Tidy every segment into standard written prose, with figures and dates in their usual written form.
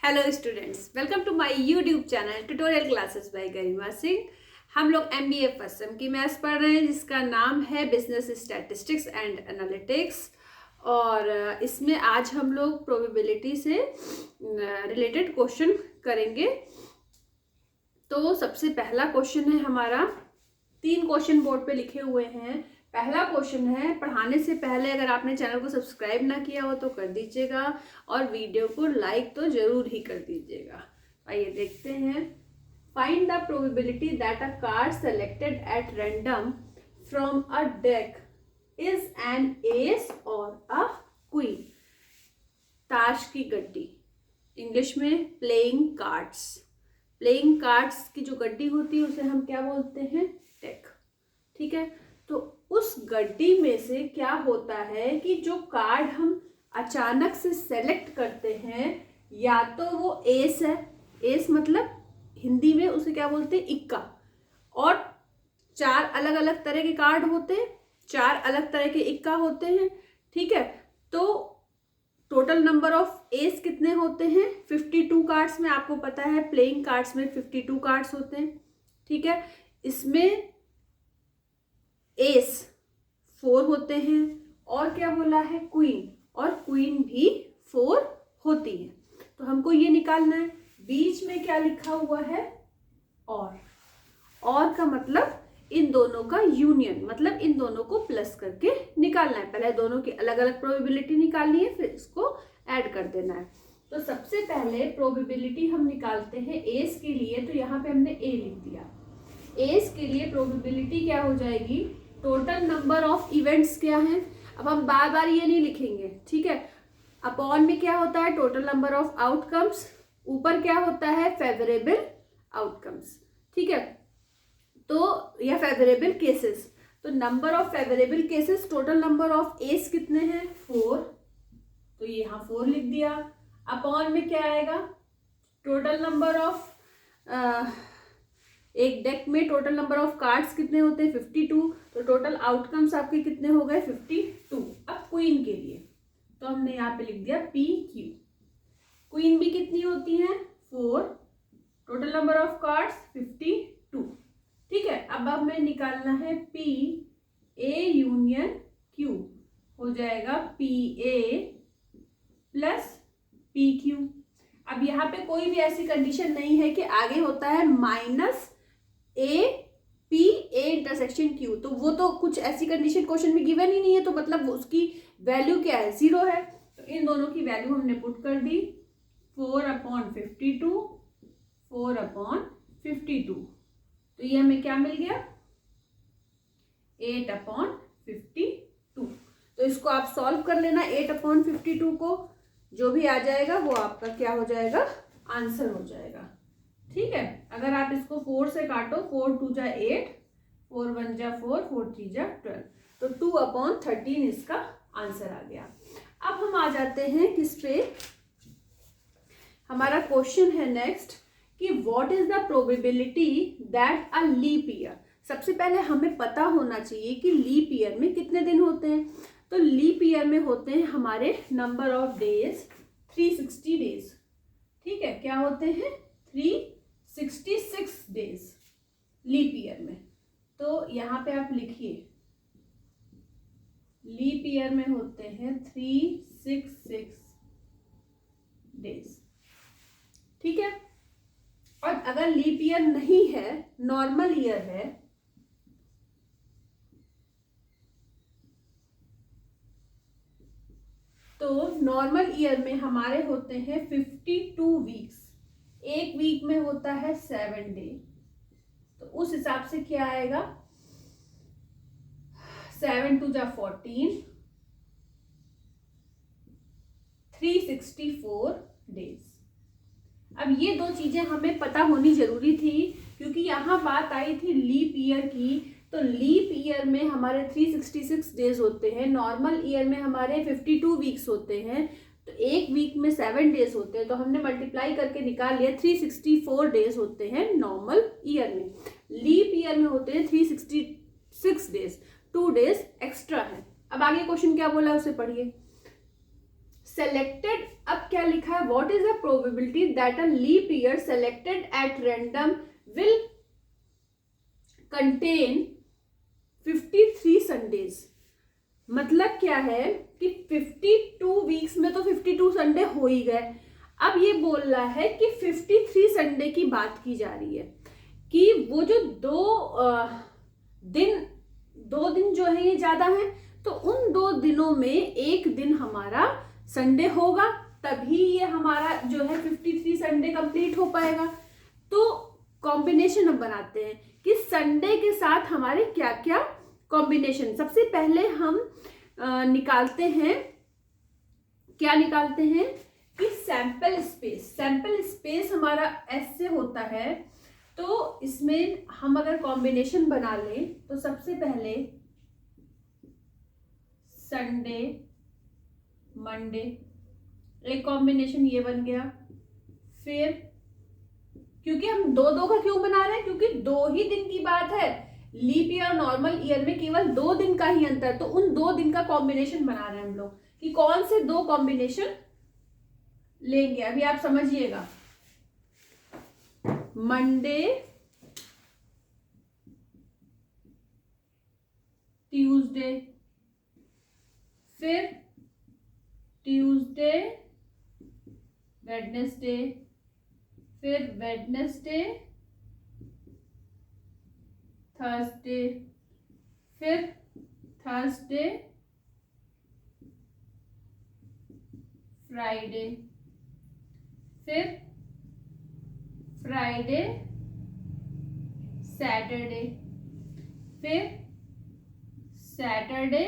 Hello students, welcome to my YouTube channel tutorial classes by Garima Singh. हम लोग MBA first sem की maths पढ़ रहे हैं जिसका नाम है बिजनेस स्टैटिस्टिक्स एंड एनालिटिक्स। और इसमें आज हम लोग प्रोबेबिलिटी से रिलेटेड क्वेश्चन करेंगे। तो सबसे पहला क्वेश्चन है हमारा, 3 क्वेश्चन बोर्ड पे लिखे हुए हैं। पहला क्वेश्चन है, पढ़ाने से पहले अगर आपने चैनल को सब्सक्राइब ना किया हो तो कर दीजिएगा और वीडियो को लाइक तो जरूर ही कर दीजिएगा। आइए देखते हैं। Find the probability that a card selected at random from a deck is an S और अ क्वीन। ताश की गड्डी, इंग्लिश में प्लेइंग कार्ड्स। प्लेइंग कार्ड्स की जो गड्डी होती है उसे हम क्या बोलते हैं? डेक। ठीक है, तो उस गड्डी में से क्या होता है कि जो कार्ड हम अचानक से सेलेक्ट करते हैं, या तो वो एस है, एस मतलब हिंदी में उसे क्या बोलते हैं? इक्का। और 4 अलग अलग तरह के कार्ड होते हैं, 4 अलग तरह के इक्का होते हैं। ठीक है, तो टोटल नंबर ऑफ एस कितने होते हैं? 52 कार्ड्स में। आपको पता है प्लेइंग कार्ड्स में 52 कार्ड्स होते हैं। ठीक है, इसमें एस 4 होते हैं और क्या बोला है? क्वीन, और क्वीन भी 4 होती है। तो हमको ये निकालना है। बीच में क्या लिखा हुआ है? और का मतलब इन दोनों का यूनियन, मतलब इन दोनों को प्लस करके निकालना है। पहले दोनों की अलग अलग प्रोबेबिलिटी निकालनी है, फिर इसको ऐड कर देना है। तो सबसे पहले प्रोबेबिलिटी हम निकालते हैं एस के लिए। तो यहाँ पे हमने ए लिख दिया। एस के लिए प्रोबेबिलिटी क्या हो जाएगी? टोटल नंबर ऑफ इवेंट्स क्या है? अब हम बार बार ये नहीं लिखेंगे, ठीक है। अपॉन में क्या होता है? Total number of outcomes. ऊपर क्या होता है? Favourable outcomes. ठीक है, तो या फेवरेबल केसेस। तो number of favourable cases, total number of S कितने हैं? 4। तो ये यहाँ 4 लिख दिया। अपॉन में क्या आएगा? टोटल नंबर ऑफ एक डेक में टोटल नंबर ऑफ कार्ड्स कितने होते हैं? 52। तो टोटल आउटकम्स आपके कितने हो गए? 52। अब क्वीन के लिए तो हमने यहाँ पे लिख दिया PQ। क्वीन भी कितनी होती है? 4। Total number of cards 52। ठीक है, अब हमें निकालना है PA यूनियन Q। हो जाएगा PA प्लस PQ। अब यहाँ पे कोई भी ऐसी कंडीशन नहीं है कि आगे होता है minus AP A intersection Q। तो वो तो कुछ ऐसी कंडीशन क्वेश्चन में गिवन ही नहीं है, तो मतलब उसकी वैल्यू क्या है? 0 है। तो इन दोनों की वैल्यू हमने पुट कर दी। 4/52, 4/52। तो ये हमें क्या मिल गया? 8/52। तो इसको आप सॉल्व कर लेना। 8/52 को जो भी आ जाएगा वो आपका क्या हो जाएगा? आंसर हो जाएगा। ठीक है, अगर आप इसको 4 से काटो, 4 2 जा 8, 4 1 जा 4, 4 3 जा 12, तो 2/13 इसका आंसर आ गया। अब हम आ जाते हैं किस पे? हमारा क्वेश्चन है नेक्स्ट कि what is the probability that a leap year. सबसे पहले हमें पता होना चाहिए कि लीप ईयर में कितने दिन होते हैं। तो लीप ईयर में होते हैं हमारे नंबर ऑफ डेज 360 डेज। ठीक है, क्या होते हैं? 366 डेज लीप ईयर में। तो यहाँ पे आप लिखिए, लीप ईयर में होते हैं 366 डेज। ठीक है, और अगर लीप ईयर नहीं है, नॉर्मल ईयर है, तो नॉर्मल ईयर में हमारे होते हैं 52 वीक्स। एक वीक में होता है 7 डे। तो उस हिसाब से क्या आएगा? 7 2 जा 14, 364 डेज। अब ये दो चीजें हमें पता होनी जरूरी थी, क्योंकि यहाँ बात आई थी लीप ईयर की। तो लीप ईयर में हमारे 366 डेज होते हैं, नॉर्मल ईयर में हमारे 52 वीक्स होते हैं। तो एक वीक में 7 डेज होते हैं, तो हमने मल्टीप्लाई करके निकाल लिया 364 डेज होते हैं नॉर्मल ईयर में। लीप ईयर में होते हैं 366 डेज, 2 डेज एक्स्ट्रा है। अब आगे क्वेश्चन क्या बोला है उसे पढ़िए। सेलेक्टेड, अब क्या लिखा है, what is the probability that a leap year selected at random will contain 53 Sundays. मतलब क्या है कि 52 वीक्स में तो 52 संडे हो ही गए, अब ये बोल रहा है कि 53 संडे की बात की जा रही है कि वो जो दो दिन जो है ये ज्यादा है, तो उन 2 दिनों में एक दिन हमारा संडे होगा, तभी ये हमारा जो है 53 संडे कंप्लीट हो पाएगा। तो कॉम्बिनेशन अब बनाते हैं कि संडे के साथ हमारे क्या क्या कॉम्बिनेशन। सबसे पहले हम निकालते हैं, क्या निकालते हैं कि सैंपल स्पेस। सैंपल स्पेस हमारा ऐसे होता है, तो इसमें हम अगर कॉम्बिनेशन बना लें तो सबसे पहले संडे मंडे, एक कॉम्बिनेशन ये बन गया। फिर क्योंकि हम 2-2 का क्यों बना रहे हैं, क्योंकि 2 ही दिन की बात है, लीप ईयर और नॉर्मल ईयर में केवल 2 दिन का ही अंतर, तो उन 2 दिन का कॉम्बिनेशन बना रहे हैं हम लोग कि कौन से 2 कॉम्बिनेशन लेंगे। अभी आप समझिएगा, मंडे ट्यूसडे, फिर ट्यूसडे वेडनेसडे, फिर वेडनेसडे थर्सडे, फिर थर्सडे फ्राइडे, फिर फ्राइडे सैटरडे, फिर सैटरडे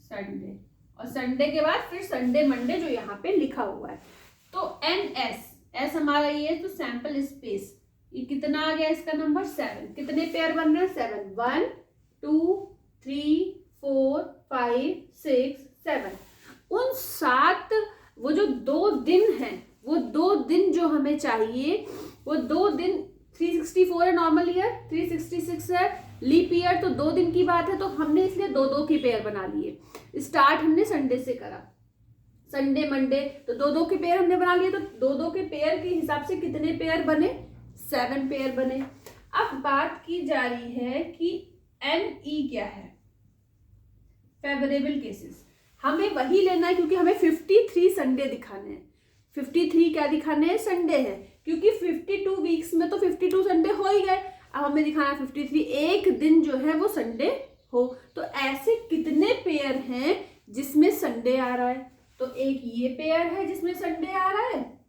संडे, और संडे के बाद फिर संडे मंडे जो यहाँ पे लिखा हुआ है। तो एस हमारा ये, तो सैंपल स्पेस ये कितना आ गया, इसका नंबर 7। कितने पेयर बन रहे हैं, 7, 1 2 3 4 5 6 7। उन 7 वो जो 2 दिन हैं, वो 2 दिन जो हमें चाहिए, वो 2 दिन 364 है नॉर्मल ईयर, 366 है लीप ईयर, तो 2 दिन की बात है, तो हमने इसलिए 2-2 की पेयर बना लिए। स्टार्ट हमने संडे से करा, संडे मंडे, तो 2-2 के पेयर हमने बना लिए, तो 2-2 के पेयर के हिसाब से कितने पेयर बने, 7 पेयर बने। अब बात की जा रही है कि NE क्या है, फेवरेबल केसेस, हमें वही लेना है क्योंकि हमें 53 संडे दिखाने हैं। 53 क्या दिखाने हैं, संडे है, क्योंकि 52 वीक्स में तो 52 संडे हो ही गए, अब हमें दिखाना 53, एक दिन जो है वो संडे हो। तो ऐसे कितने पेयर हैं जिसमें संडे आ रहा है, तो एक ये पेयर है जिसमें संडे आ रहा है,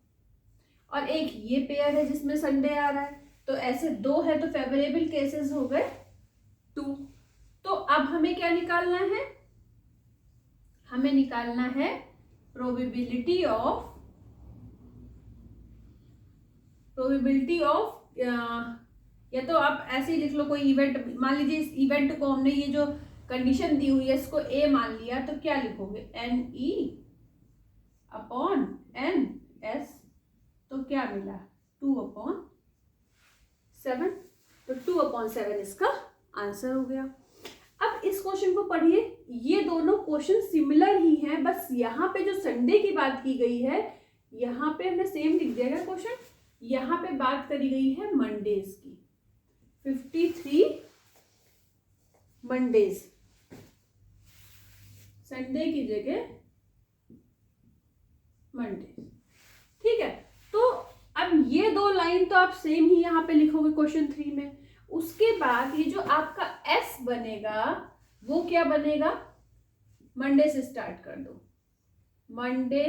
और एक ये पेयर है जिसमें संडे आ रहा है, तो ऐसे 2 है, तो फेवरेबल केसेस हो गए 2। तो अब हमें क्या निकालना है, हमें निकालना है प्रोबेबिलिटी ऑफ या तो आप ऐसे ही लिख लो कोई इवेंट, मान लीजिए इस इवेंट को हमने ये जो कंडीशन दी हुई है इसको A मान लिया, तो क्या लिखोगे, NE/NS, तो क्या मिला 2/7, तो 2/7 इसका आंसर हो गया। अब इस क्वेश्चन को पढ़िए, ये दोनों क्वेश्चन सिमिलर ही हैं, बस यहाँ पे जो संडे की बात की गई है, यहाँ पे हमने सेम लिख दिया है क्वेश्चन, यहाँ पे बात करी गई है मंडेज की, 53 मंडेज, संडे की जगह मंडे, ठीक है। तो अब ये 2 लाइन तो आप सेम ही यहाँ पे लिखोगे क्वेश्चन 3 में। उसके बाद ये जो आपका S बनेगा वो क्या बनेगा, मंडे से स्टार्ट कर दो, Monday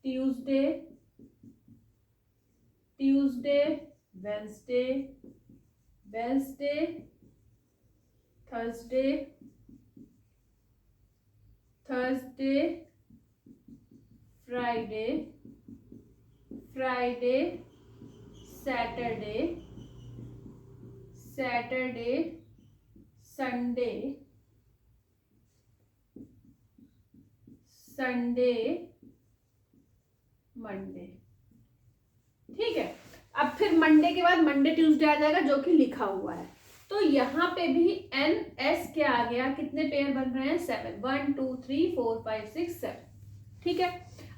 Tuesday Wednesday Thursday Friday Saturday Sunday Monday, ठीक है। अब फिर मंडे के बाद मंडे ट्यूसडे आ जाएगा जो कि लिखा हुआ है, तो यहाँ पे भी एन एस क्या आ गया, कितने पेयर बन रहे हैं, 7, 1 2 3 4 5 6 7, ठीक है।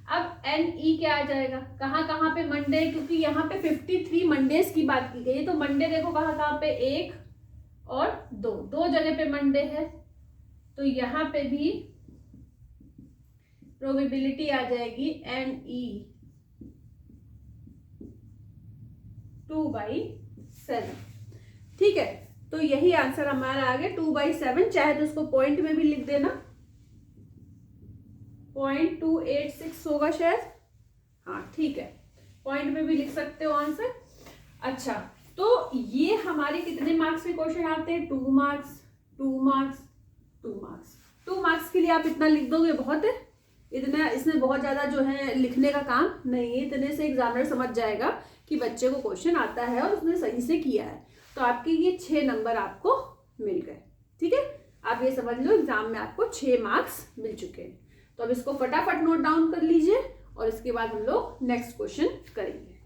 अब एन ई क्या आ जाएगा, कहाँ कहाँ पे मंडे, क्योंकि यहाँ पे 53 मंडेज की बात की गई है, तो मंडे देखो कहाँ कहाँ पे, 1 और 2 जगह पे मंडे है, तो यहाँ पे भी प्रोबेबिलिटी आ जाएगी एन ई 2/7, ठीक है। तो यही आंसर हमारा आ गया 2/7, चाहे तो उसको पॉइंट में भी लिख देना, 0.286 होगा शायद, हाँ ठीक है, पॉइंट में भी लिख सकते हो आंसर। अच्छा, तो ये हमारे कितने मार्क्स के क्वेश्चन आते हैं, 2 मार्क्स 2 मार्क्स 2 मार्क्स। 2 मार्क्स के लिए आप इतना लिख दोगे बहुत है, इतना, इसमें बहुत ज्यादा जो है लिखने का काम नहीं है, इतने से एग्जामिनर समझ जाएगा कि बच्चे को क्वेश्चन आता है और उसने सही से किया है। तो आपके ये 6 नंबर आपको मिल गए, ठीक है। आप ये समझ लो एग्जाम में आपको 6 मार्क्स मिल चुके हैं। तो अब इसको फटाफट नोट डाउन कर लीजिए और इसके बाद हम लोग नेक्स्ट क्वेश्चन करेंगे।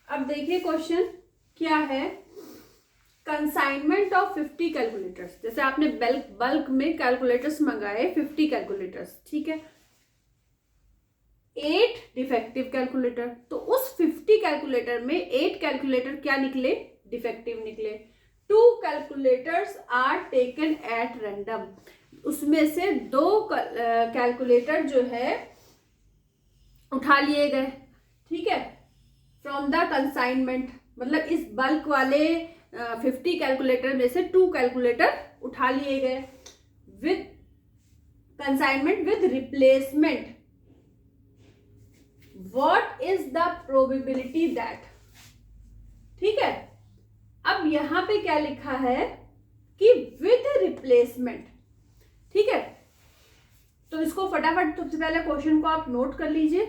अब देखिए क्वेश्चन क्या है, कंसाइनमेंट ऑफ 50 कैलकुलेटर्स। जैसे आपने बल्क में कैलकुलेटर्स मंगाए 50 कैलकुलेटर्स, ठीक है, 8 डिफेक्टिव कैलकुलेटर, तो उस 50 कैलकुलेटर में 8 कैलकुलेटर क्या निकले, डिफेक्टिव निकले। 2 calculators are taken at random, उसमें से 2 कैलकुलेटर जो है उठा लिए गए, ठीक है, फ्रॉम द कंसाइनमेंट, मतलब इस बल्क वाले 50 कैलकुलेटर में से 2 कैलकुलेटर उठा लिए गए with consignment with replacement, what is the probability that, ठीक है। अब यहां पे क्या लिखा है कि विद रिप्लेसमेंट, ठीक है, तो इसको फटाफट सबसे पहले क्वेश्चन को आप नोट कर लीजिए,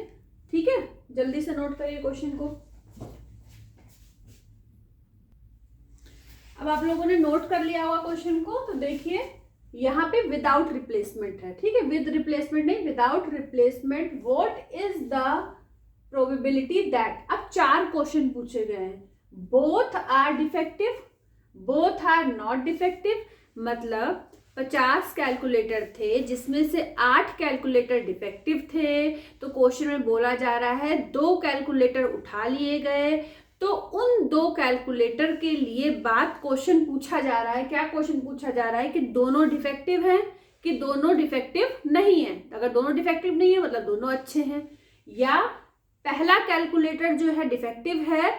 ठीक है, जल्दी से नोट करिए क्वेश्चन को। अब आप लोगों ने नोट कर लिया होगा क्वेश्चन को, तो देखिए यहाँ पे विदाउट रिप्लेसमेंट है, ठीक है, विद रिप्लेसमेंट नहीं, without replacement, what is the probability that. अब 4 क्वेश्चन पूछे गए हैं, both are defective, both are not defective, मतलब 50 कैलकुलेटर थे जिसमें से 8 कैलकुलेटर डिफेक्टिव थे, तो क्वेश्चन में बोला जा रहा है 2 कैलकुलेटर उठा लिए गए, तो उन 2 कैलकुलेटर के लिए बात क्वेश्चन पूछा जा रहा है, क्या क्वेश्चन पूछा जा रहा है कि दोनों डिफेक्टिव हैं कि दोनों डिफेक्टिव नहीं है। अगर दोनों डिफेक्टिव नहीं है मतलब दोनों अच्छे हैं, या पहला कैलकुलेटर जो है डिफेक्टिव है,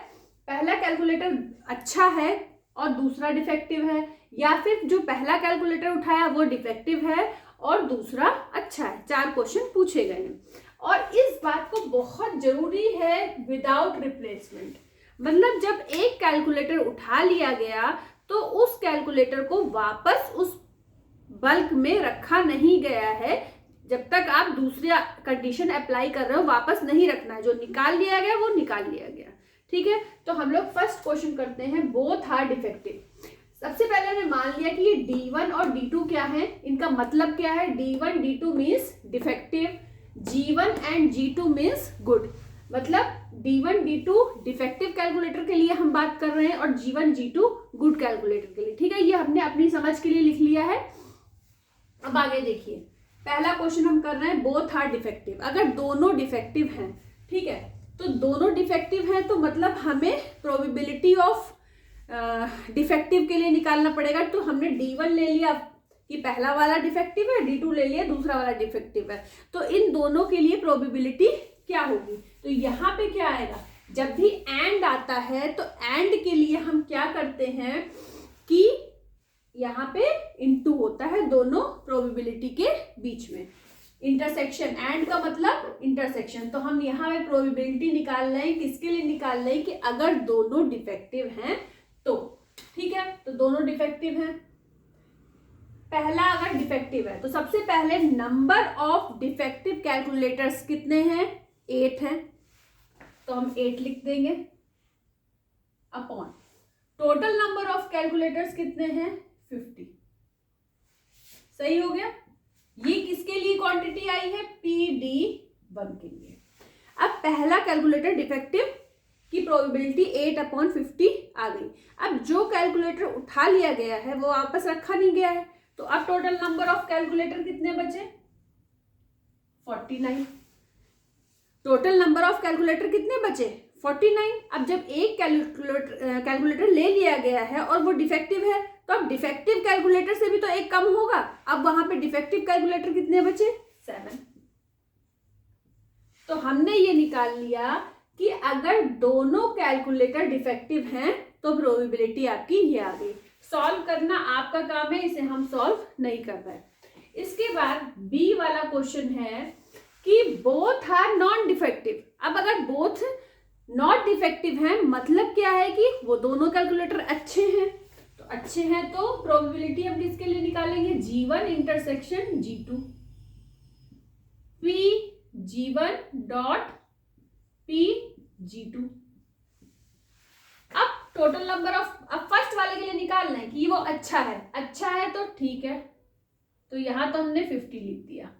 पहला कैलकुलेटर अच्छा है और दूसरा डिफेक्टिव है, या फिर जो पहला कैलकुलेटर उठाया वो डिफेक्टिव है और दूसरा अच्छा है। 4 क्वेश्चन पूछे गए हैं और इस बात को बहुत जरूरी है विदाउट रिप्लेसमेंट, मतलब जब एक कैलकुलेटर उठा लिया गया तो उस कैलकुलेटर को वापस उस बल्क में रखा नहीं गया है, जब तक आप दूसरी कंडीशन अप्लाई कर रहे हो वापस नहीं रखना है, जो निकाल लिया गया वो निकाल लिया गया, ठीक है। तो हम लोग फर्स्ट क्वेश्चन करते हैं, बोथ आर डिफेक्टिव। सबसे पहले हमने मान लिया कि ये D1 और D2 क्या है, इनका मतलब क्या है, D1 D2 means defective, G1 and G2 means good, मतलब D1 D2 डिफेक्टिव कैलकुलेटर के लिए हम बात कर रहे हैं और G1 G2 गुड कैलकुलेटर के लिए, ठीक है, ये हमने अपनी समझ के लिए लिख लिया है। अब आगे देखिए, पहला क्वेश्चन हम कर रहे हैं बोथ आर डिफेक्टिव, अगर दोनों डिफेक्टिव हैं, ठीक है, तो दोनों डिफेक्टिव हैं तो मतलब हमें प्रोबेबिलिटी ऑफ डिफेक्टिव के लिए निकालना पड़ेगा। तो हमने D1 ले लिया कि पहला वाला डिफेक्टिव है, D2 ले लिया दूसरा वाला डिफेक्टिव है, तो इन दोनों के लिए प्रोबेबिलिटी क्या होगी, तो यहाँ पे क्या आएगा, जब भी एंड आता है तो एंड के लिए हम क्या करते हैं कि यहाँ पे इनटू होता है दोनों प्रोबेबिलिटी के बीच में, इंटरसेक्शन, एंड का मतलब इंटरसेक्शन, तो हम यहाँ पे प्रोबेबिलिटी निकाल रहे हैं, किसके लिए निकाल रहे हैं कि अगर दोनों डिफेक्टिव हैं तो, ठीक है, तो दोनों डिफेक्टिव हैं, पहला अगर डिफेक्टिव है तो सबसे पहले नंबर ऑफ डिफेक्टिव कैलकुलेटर्स कितने हैं, 8 हैं, तो हम 8 लिख देंगे upon total number of calculators कितने हैं, 50, सही हो गया। ये किसके लिए क्वांटिटी आई है, PD1 के लिए। अब पहला कैलकुलेटर डिफेक्टिव की प्रोबेबिलिटी 8/50 आ गई। अब जो कैलकुलेटर उठा लिया गया है वो वापस रखा नहीं गया है, तो अब टोटल नंबर ऑफ कैलकुलेटर कितने बचे? 49। टोटल नंबर ऑफ कैलकुलेटर कितने बचे? 49। अब जब एक कैलकुलेटर ले लिया गया है और वो डिफेक्टिव है, तो अब डिफेक्टिव कैलकुलेटर से भी तो एक कम होगा। अब वहां पे डिफेक्टिव कैलकुलेटर कितने बचे? 7। तो हमने ये निकाल लिया कि अगर दोनों कैलकुलेटर डिफेक्टिव हैं तो प्रोबेबिलिटी आपकी ये आ गई। सॉल्व करना आपका काम है, इसे हम सॉल्व नहीं कर पाए। इसके बाद बी वाला क्वेश्चन है कि बोथ आर नॉन डिफेक्टिव। अब अगर बोथ नॉट डिफेक्टिव हैं मतलब क्या है कि वो दोनों कैलकुलेटर अच्छे हैं, तो अच्छे हैं तो प्रोबेबिलिटी हम किसके लिए निकालेंगे? G1 intersection G2, P G1 dot P G2। अब टोटल नंबर ऑफ, अब फर्स्ट वाले के लिए निकालना है कि वो अच्छा है। अच्छा है तो ठीक है, तो यहां तो हमने 50 लिख दिया,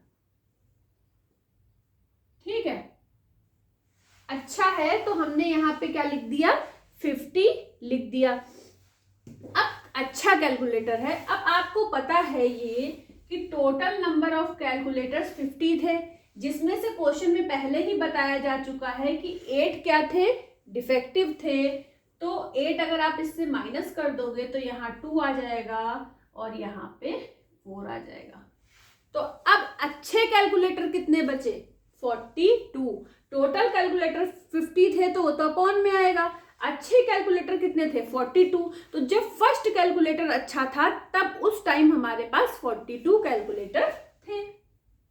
ठीक है। अच्छा है तो हमने यहाँ पे क्या लिख दिया? 50 लिख दिया। अब अच्छा कैलकुलेटर है। अब आपको पता है ये कि टोटल नंबर ऑफ कैलकुलेटर्स 50 थे, जिसमें से क्वेश्चन में पहले ही बताया जा चुका है कि 8 क्या थे? डिफेक्टिव थे। तो 8 अगर आप इससे माइनस कर दोगे तो यहाँ 2 आ जाएगा और यहाँ पे 4 आ जाएगा। तो अब अच्छे कैलकुलेटर कितने बचे? 42। टोटल कैलकुलेटर 50 थे तो वो तो अपॉन में आएगा। अच्छे कैलकुलेटर कितने थे? 42। तो जब फर्स्ट कैलकुलेटर अच्छा था तब उस टाइम हमारे पास 42 कैलकुलेटर थे,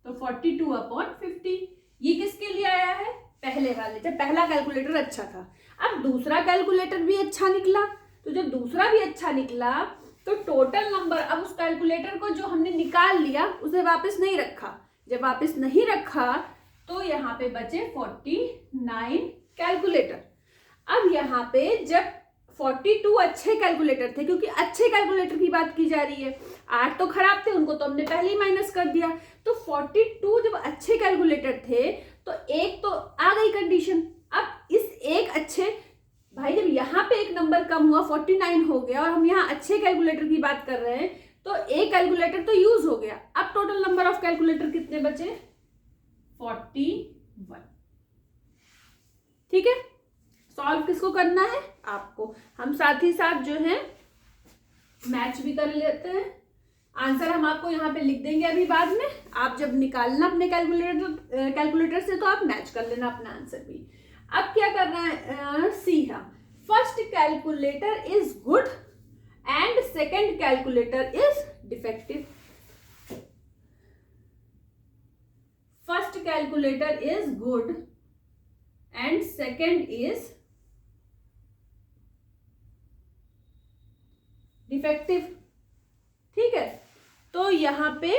तो 42/50। ये किसके लिए आया है? पहले वाले, जब पहला कैलकुलेटर अच्छा था। अब दूसरा कैलकुलेटर भी अच्छा निकला, तो जब दूसरा भी अच्छा निकला तो टोटल नंबर, अब उस कैलकुलेटर को जो हमने निकाल लिया उसे वापस नहीं रखा। जब वापस नहीं रखा तो यहाँ पे बचे 49 कैलकुलेटर। अब यहाँ पे जब 42 अच्छे कैलकुलेटर थे, क्योंकि अच्छे कैलकुलेटर की बात की जा रही है, 8 तो खराब थे, उनको तो हमने पहले ही माइनस कर दिया। तो 42 जब अच्छे कैलकुलेटर थे तो एक तो आ गई कंडीशन। अब इस एक अच्छे, भाई जब यहाँ पे एक नंबर कम हुआ 49 हो गया और हम यहाँ अच्छे कैलकुलेटर की बात कर रहे हैं, तो एक कैलकुलेटर तो यूज हो गया। अब टोटल नंबर ऑफ कैलकुलेटर कितने बचे? 41। ठीक है। सॉल्व किसको करना है? आपको। हम साथ ही साथ जो है मैच भी कर लेते हैं। आंसर हम आपको यहाँ पे लिख देंगे अभी बाद में। आप जब निकालना अपने कैलकुलेटर से तो आप मैच कर लेना अपना आंसर भी। अब क्या करना है? सी है, first calculator is good and second calculator is defective. First calculator is good and second is defective. ठीक है, तो यहां पे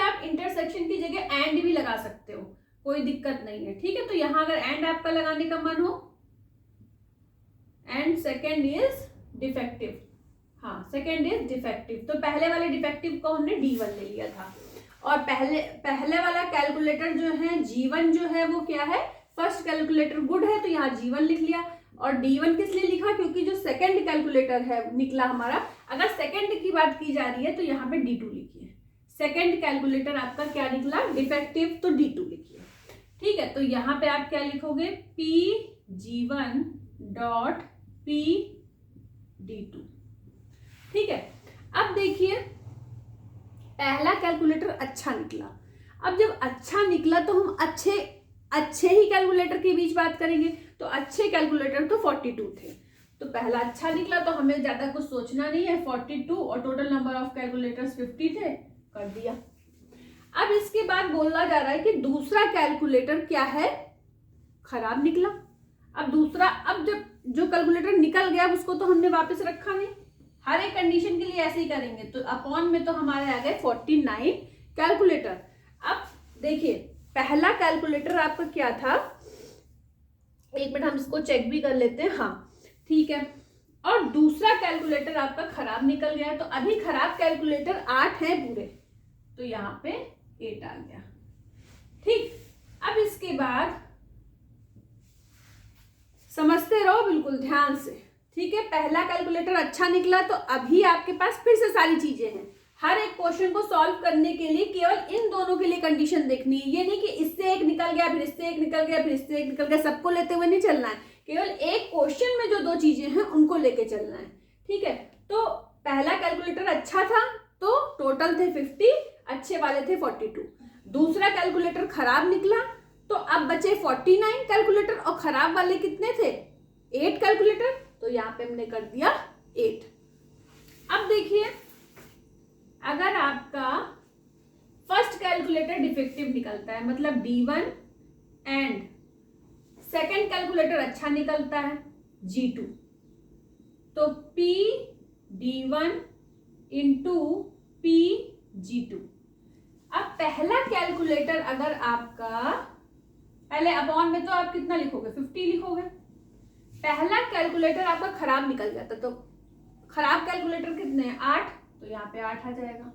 आप इंटरसेक्शन की जगह एंड भी लगा सकते हो, कोई दिक्कत नहीं है। ठीक है, तो यहां अगर एंड आपका लगाने का मन हो, एंड सेकेंड इज डिफेक्टिव। हाँ, सेकेंड इज डिफेक्टिव। तो पहले वाले डिफेक्टिव को हमने D1 ले लिया था, और पहले वाला कैलकुलेटर जो है G1 जो है वो क्या है? फर्स्ट कैलकुलेटर गुड है तो यहाँ G1 लिख लिया। और D1 किस लिए लिखा? क्योंकि जो सेकंड कैलकुलेटर है निकला हमारा, अगर सेकंड की बात की जा रही है तो यहाँ पे D2 लिखिए। सेकंड कैलकुलेटर आपका क्या निकला? डिफेक्टिव, तो D2 लिखिए। ठीक है, तो यहाँ पे आप क्या लिखोगे? PG1 dot PD2। ठीक है, अब देखिए पहला कैलकुलेटर अच्छा निकला। अब जब अच्छा निकला तो हम अच्छे ही कैलकुलेटर के बीच बात करेंगे। तो अच्छे कैलकुलेटर तो 42 थे, तो पहला अच्छा निकला तो हमें ज्यादा कुछ सोचना नहीं है। 42 और टोटल नंबर ऑफ कैलकुलेटर्स 50 थे, कर दिया। अब इसके बाद बोला जा रहा है कि दूसरा कैलकुलेटर क्या है? खराब निकला। अब दूसरा, अब जब जो कैलकुलेटर निकल गया उसको तो हमने वापस रखा नहीं। हर एक कंडीशन के लिए ऐसे ही करेंगे। तो अपॉन में तो हमारे आ गए 49 कैलकुलेटर। अब देखिए पहला कैलकुलेटर आपका क्या था? एक मिनट हम इसको चेक भी कर लेते हैं। हाँ ठीक है, और दूसरा कैलकुलेटर आपका खराब निकल गया है। तो अभी खराब कैलकुलेटर 8 हैं पूरे, तो यहाँ पे 8 आ गया। ठीक, अब इसके बाद समझते रहो बिल्कुल ध्यान से। ठीक है, पहला कैलकुलेटर अच्छा निकला तो अभी आपके पास फिर से सारी चीजें हैं। हर एक क्वेश्चन को सॉल्व करने के लिए केवल इन दोनों के लिए कंडीशन देखनी है। ये नहीं कि इससे एक निकल गया, फिर इससे एक निकल गया, फिर इससे एक निकल गया, सबको लेते हुए नहीं चलना है। केवल एक क्वेश्चन में जो दो चीजें हैं उनको लेके चलना है। ठीक है, तो पहला कैलकुलेटर अच्छा था तो टोटल थे 50, अच्छे वाले थे 42। दूसरा कैलकुलेटर खराब निकला तो अब बचे 49 कैलकुलेटर, और खराब वाले कितने थे? 8 कैलकुलेटर, तो यहाँ पे हमने कर दिया 8। अब देखिए, अगर आपका फर्स्ट कैलकुलेटर डिफेक्टिव निकलता है, मतलब D1, एंड सेकंड कैलकुलेटर अच्छा निकलता है G2, तो P D1 into P G2। अब पहला कैलकुलेटर अगर आपका, पहले अपॉन में तो आप कितना लिखोगे? 50 लिखोगे। पहला कैलकुलेटर आपका खराब निकल जाता तो खराब कैलकुलेटर कितने हैं? 8, तो यहाँ पे 8 आ जाएगा।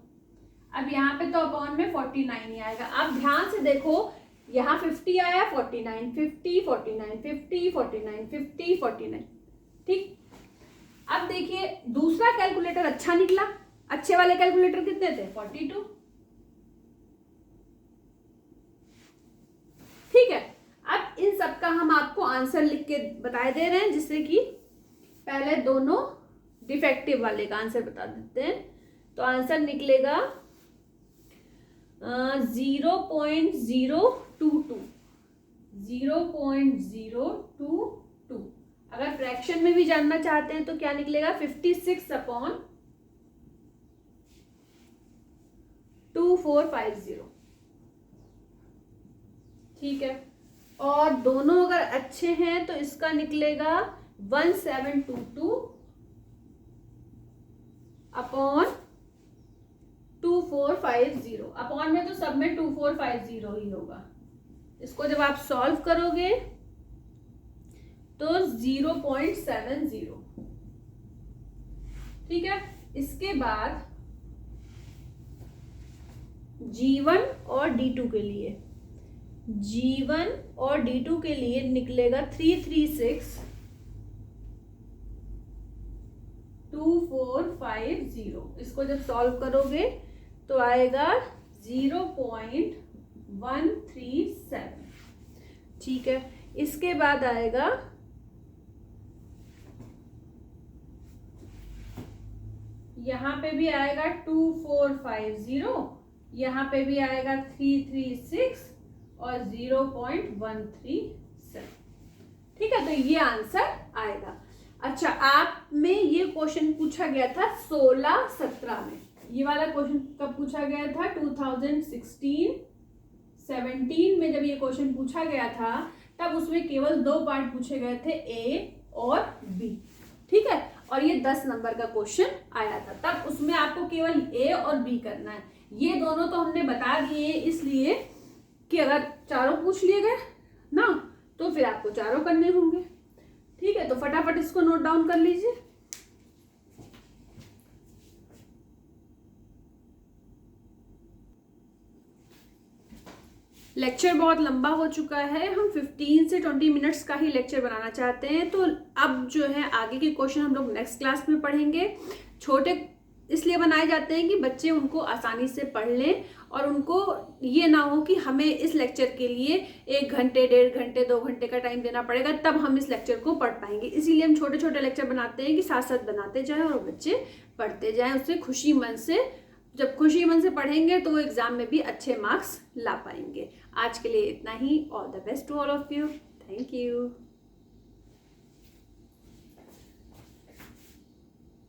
अब यहाँ पे तो अपॉन में 49 ही आएगा। अब ध्यान से देखो, यहाँ 50 आया, 49 50 49 50 49 50 49। ठीक, अब देखिए दूसरा कैलकुलेटर अच्छा निकला। अच्छे वाले कैलकुलेटर कितने थे? 42। ठीक है, अब इन सब का हम आपको आंसर लिख के बता दे रहे हैं, जिससे कि पहले दोनों डिफेक्टिव वाले का आंसर बता देते हैं। तो आंसर निकलेगा 0.022। 0.022। अगर फ्रैक्शन में भी जानना चाहते हैं तो क्या निकलेगा? 56/2450। ठीक है, और दोनों अगर अच्छे हैं तो इसका निकलेगा 1722/2450। अपॉन में तो सब में 2450 ही होगा। इसको जब आप सॉल्व करोगे तो 0.70। ठीक है, इसके बाद G1 और D2 के लिए, G1 और D2 के लिए निकलेगा 336/2450। इसको जब सॉल्व करोगे तो आएगा 0.137। ठीक है, इसके बाद आएगा यहाँ पे भी आएगा 2450, यहाँ पे भी आएगा 336 और 0.137। ठीक है, तो ये आंसर आएगा। अच्छा, आप में ये क्वेश्चन पूछा गया था 16-17 में। ये वाला क्वेश्चन कब पूछा गया था? 2016-17 में जब ये क्वेश्चन पूछा गया था तब उसमें केवल 2 पार्ट पूछे गए थे, ए और बी। ठीक है, और ये 10 नंबर का क्वेश्चन आया था, तब उसमें आपको केवल ए और बी करना है। ये दोनों तो हमने बता दिए इसलिए कि अगर चारों पूछ लिए गए ना तो फिर आपको चारों करने होंगे। ठीक है, तो फटाफट इसको नोट डाउन कर लीजिए। लेक्चर बहुत लंबा हो चुका है, हम 15 से 20 मिनट्स का ही लेक्चर बनाना चाहते हैं। तो अब जो है आगे के क्वेश्चन हम लोग नेक्स्ट क्लास में पढ़ेंगे। छोटे इसलिए बनाए जाते हैं कि बच्चे उनको आसानी से पढ़ लें और उनको ये ना हो कि हमें इस लेक्चर के लिए 1 घंटे 1.5 घंटे 2 घंटे का टाइम देना पड़ेगा तब हम इस लेक्चर को पढ़ पाएंगे। इसीलिए हम छोटे छोटे लेक्चर बनाते हैं कि साथ साथ बनाते जाएं और बच्चे पढ़ते जाएं, उससे खुशी मन से। जब खुशी मन से पढ़ेंगे तो वो एग्जाम में भी अच्छे मार्क्स ला पाएंगे। आज के लिए इतना ही। All the best to all of you. Thank you.